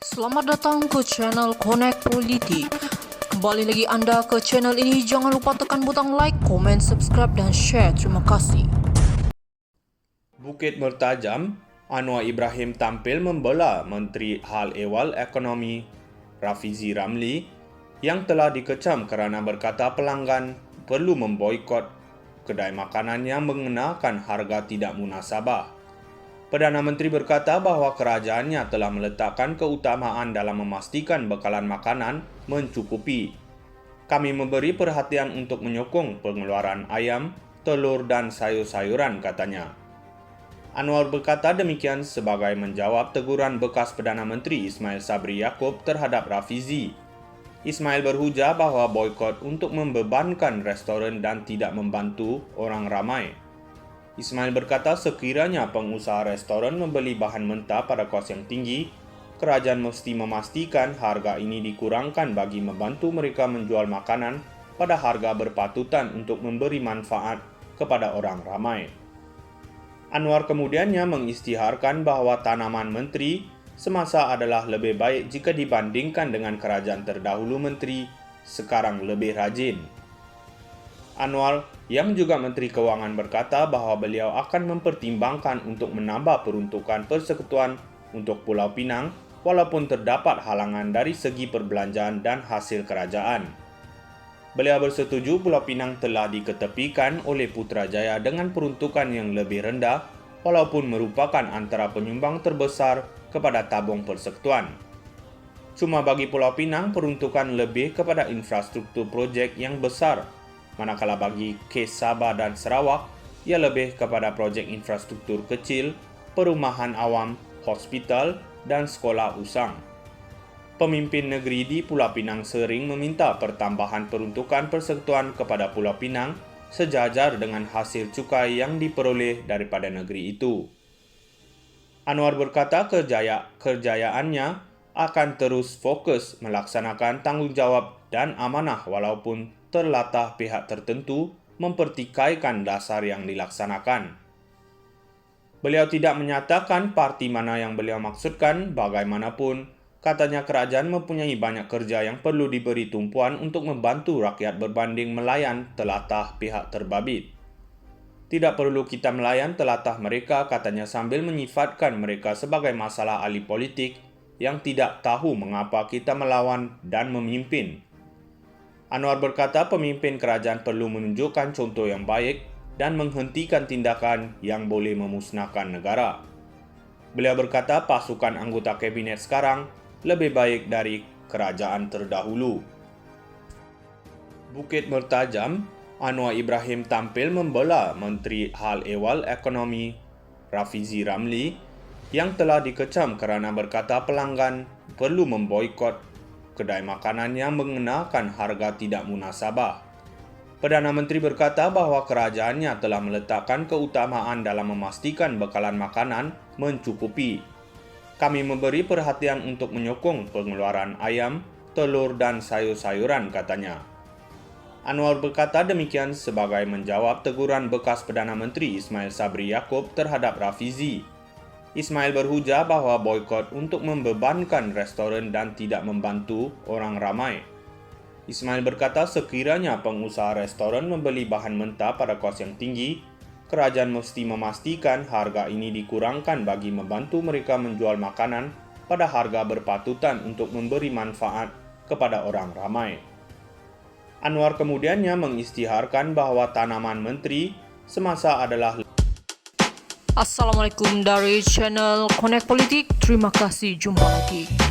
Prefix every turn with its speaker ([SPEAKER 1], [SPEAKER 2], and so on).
[SPEAKER 1] Selamat datang ke channel Connect Politik. Kembali lagi anda ke channel ini, jangan lupa tekan butang like, komen, subscribe dan share. Terima kasih.
[SPEAKER 2] Bukit Mertajam, Anwar Ibrahim tampil membela Menteri Hal Ehwal Ekonomi Rafizi Ramli yang telah dikecam kerana berkata pelanggan perlu memboikot kedai makanan yang mengenakan harga tidak munasabah. Perdana Menteri berkata bahawa kerajaannya telah meletakkan keutamaan dalam memastikan bekalan makanan mencukupi. Kami memberi perhatian untuk menyokong pengeluaran ayam, telur dan sayur-sayuran, katanya. Anwar berkata demikian sebagai menjawab teguran bekas Perdana Menteri Ismail Sabri Yaakob terhadap Rafizi. Ismail berhujah bahawa boikot untuk membebankan restoran dan tidak membantu orang ramai. Ismail berkata sekiranya pengusaha restoran membeli bahan mentah pada kos yang tinggi, kerajaan mesti memastikan harga ini dikurangkan bagi membantu mereka menjual makanan pada harga berpatutan untuk memberi manfaat kepada orang ramai. Anwar kemudiannya mengisytiharkan bahawa tanaman menteri semasa adalah lebih baik jika dibandingkan dengan kerajaan terdahulu menteri sekarang lebih rajin. Anwar yang juga Menteri Kewangan berkata bahawa beliau akan mempertimbangkan untuk menambah peruntukan persekutuan untuk Pulau Pinang walaupun terdapat halangan dari segi perbelanjaan dan hasil kerajaan. Beliau bersetuju Pulau Pinang telah diketepikan oleh Putrajaya dengan peruntukan yang lebih rendah walaupun merupakan antara penyumbang terbesar kepada tabung persekutuan. Cuma bagi Pulau Pinang peruntukan lebih kepada infrastruktur projek yang besar, manakala bagi kes Sabah dan Sarawak, ia lebih kepada projek infrastruktur kecil, perumahan awam, hospital dan sekolah usang. Pemimpin negeri di Pulau Pinang sering meminta pertambahan peruntukan persekutuan kepada Pulau Pinang sejajar dengan hasil cukai yang diperoleh daripada negeri itu. Anwar berkata kerjayaannya akan terus fokus melaksanakan tanggungjawab dan amanah walaupun terlatah pihak tertentu mempertikaikan dasar yang dilaksanakan. Beliau tidak menyatakan parti mana yang beliau maksudkan, bagaimanapun, katanya kerajaan mempunyai banyak kerja yang perlu diberi tumpuan untuk membantu rakyat berbanding melayan telatah pihak terbabit. Tidak perlu kita melayan telatah mereka, katanya sambil menyifatkan mereka sebagai masalah ahli politik yang tidak tahu mengapa kita melawan dan memimpin. Anwar berkata pemimpin kerajaan perlu menunjukkan contoh yang baik dan menghentikan tindakan yang boleh memusnahkan negara. Beliau berkata pasukan anggota kabinet sekarang lebih baik dari kerajaan terdahulu. Bukit Mertajam, Anwar Ibrahim tampil membela Menteri Hal Ehwal Ekonomi Rafizi Ramli yang telah dikecam kerana berkata pelanggan perlu memboikot kedai makanan yang mengenakan harga tidak munasabah. Perdana Menteri berkata bahawa kerajaannya telah meletakkan keutamaan dalam memastikan bekalan makanan mencukupi. Kami memberi perhatian untuk menyokong pengeluaran ayam, telur dan sayur-sayuran, katanya. Anwar berkata demikian sebagai menjawab teguran bekas Perdana Menteri Ismail Sabri Yaakob terhadap Rafizi. Ismail berhujah bahawa boikot untuk membebankan restoran dan tidak membantu orang ramai. Ismail berkata sekiranya pengusaha restoran membeli bahan mentah pada kos yang tinggi, kerajaan mesti memastikan harga ini dikurangkan bagi membantu mereka menjual makanan pada harga berpatutan untuk memberi manfaat kepada orang ramai. Anwar kemudiannya mengisytiharkan bahawa tanaman menteri semasa adalah
[SPEAKER 1] Assalamualaikum dari channel Connect Politik. Terima kasih, jumpa lagi.